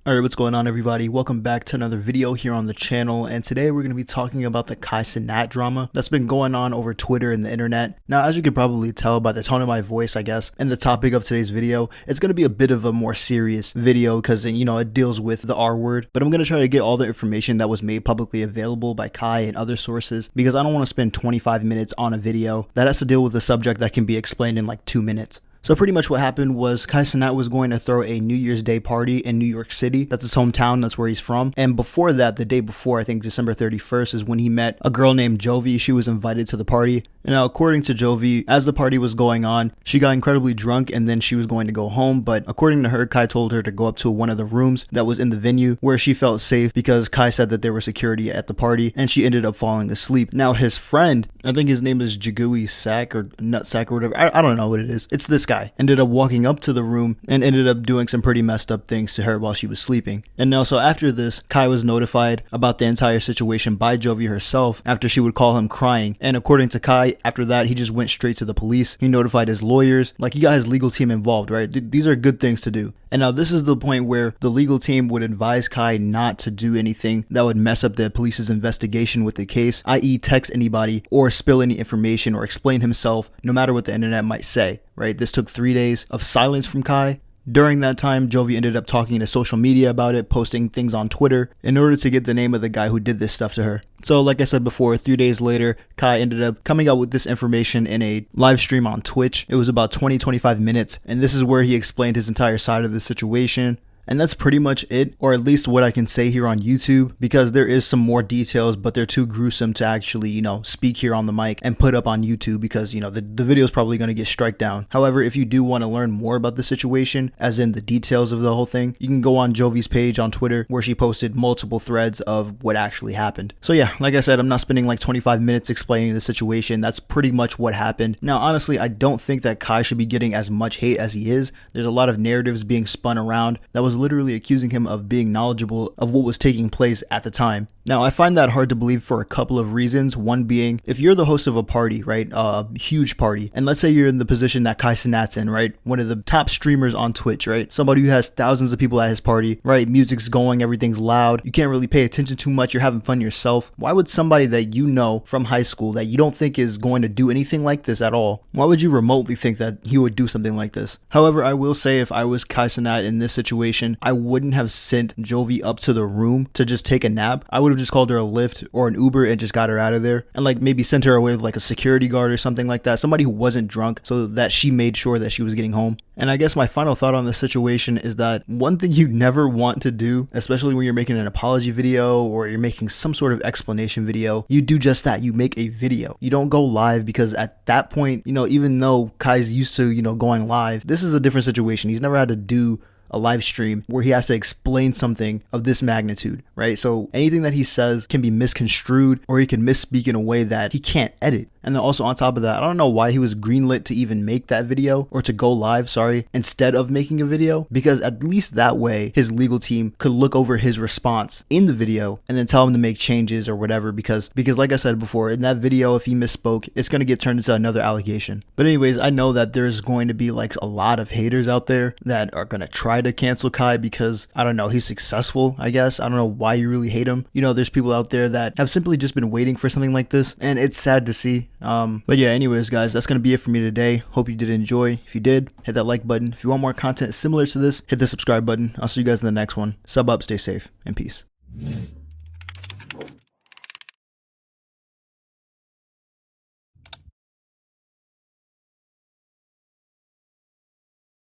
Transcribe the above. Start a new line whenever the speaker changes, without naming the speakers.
Alright, what's going on everybody? Welcome back to another video here on the channel, and today we're going to be talking about the Cenat drama that's been going on over Twitter and the internet. Now, as you could probably tell by the tone of my voice, I guess, and the topic of today's video, it's going to be a bit of a more serious video because, it deals with the R word, but I'm going to try to get all the information that was made publicly available by Kai and other sources because I don't want to spend 25 minutes on a video that has to deal with a subject that can be explained in like 2 minutes. So pretty much what happened was Cenat was going to throw a New Year's Day party in New York City. That's his hometown, that's where he's from. And before that, the day before, I think December 31st, is when he met a girl named Jovi. She was invited to the party. And now, according to Jovi, as the party was going on, she got incredibly drunk and then she was going to go home. But according to her, Kai told her to go up to one of the rooms that was in the venue where she felt safe because Kai said that there was security at the party and she ended up falling asleep. Now, his friend, I think his name is Jagui Sack or Nutsack or whatever. I don't know what it is. It's this guy. Ended up walking up to the room and ended up doing some pretty messed up things to her while she was sleeping. And also after this, Kai was notified about the entire situation by Jovi herself after she would call him crying. And according to Kai, after that, he just went straight to the police. He notified his lawyers, like he got his legal team involved, right? These are good things to do. And now this is the point where the legal team would advise Kai not to do anything that would mess up the police's investigation with the case, i.e. text anybody or spill any information or explain himself, no matter what the internet might say, right? This took 3 days of silence from Kai. During that time, Jovi ended up talking to social media about it, posting things on Twitter in order to get the name of the guy who did this stuff to her. So like I said before, 3 days later, Kai ended up coming out with this information in a live stream on Twitch. It was about 20-25 minutes, and this is where he explained his entire side of the situation. And that's pretty much it, or at least what I can say here on YouTube, because there is some more details, but they're too gruesome to actually, speak here on the mic and put up on YouTube because, the video is probably going to get strike down. However, if you do want to learn more about the situation, as in the details of the whole thing, you can go on Jovi's page on Twitter where she posted multiple threads of what actually happened. So yeah, like I said, I'm not spending like 25 minutes explaining the situation. That's pretty much what happened. Now, honestly, I don't think that Kai should be getting as much hate as he is. There's a lot of narratives being spun around that was literally accusing him of being knowledgeable of what was taking place at the time. Now, I find that hard to believe for a couple of reasons. One being, if you're the host of a party, right, a huge party, and let's say you're in the position that Kai Cenat's in, right, one of the top streamers on Twitch, right, somebody who has thousands of people at his party, right, music's going, everything's loud, you can't really pay attention too much, you're having fun yourself. Why would somebody that you know from high school that you don't think is going to do anything like this at all, why would you remotely think that he would do something like this? However, I will say if I was Kai Cenat in this situation, I wouldn't have sent Jovi up to the room to just take a nap. I would have just called her a Lyft or an Uber and just got her out of there and like maybe sent her away with like a security guard or something like that, somebody who wasn't drunk, so that she made sure that she was getting home. And I guess my final thought on this situation is that one thing you never want to do, especially when you're making an apology video or you're making some sort of explanation video, you do just that. You make a video. You don't go live because at that point, even though Kai's used to, going live, this is a different situation. He's never had to do a live stream where he has to explain something of this magnitude, right? So anything that he says can be misconstrued or he can misspeak in a way that he can't edit. And then also on top of that, I don't know why he was greenlit to even make that video or to go live, instead of making a video, because at least that way his legal team could look over his response in the video and then tell him to make changes or whatever, because like I said before, in that video, if he misspoke, it's going to get turned into another allegation. But anyways, I know that there's going to be like a lot of haters out there that are going to try to cancel Kai because, I don't know, he's successful, I guess. I don't know why you really hate him. There's people out there that have simply just been waiting for something like this, and it's sad to see. But yeah, anyways, guys, that's going to be it for me today. Hope you did enjoy. If you did, hit that like button. If you want more content similar to this, hit the subscribe button. I'll see you guys in the next one. Sub up, stay safe, and peace.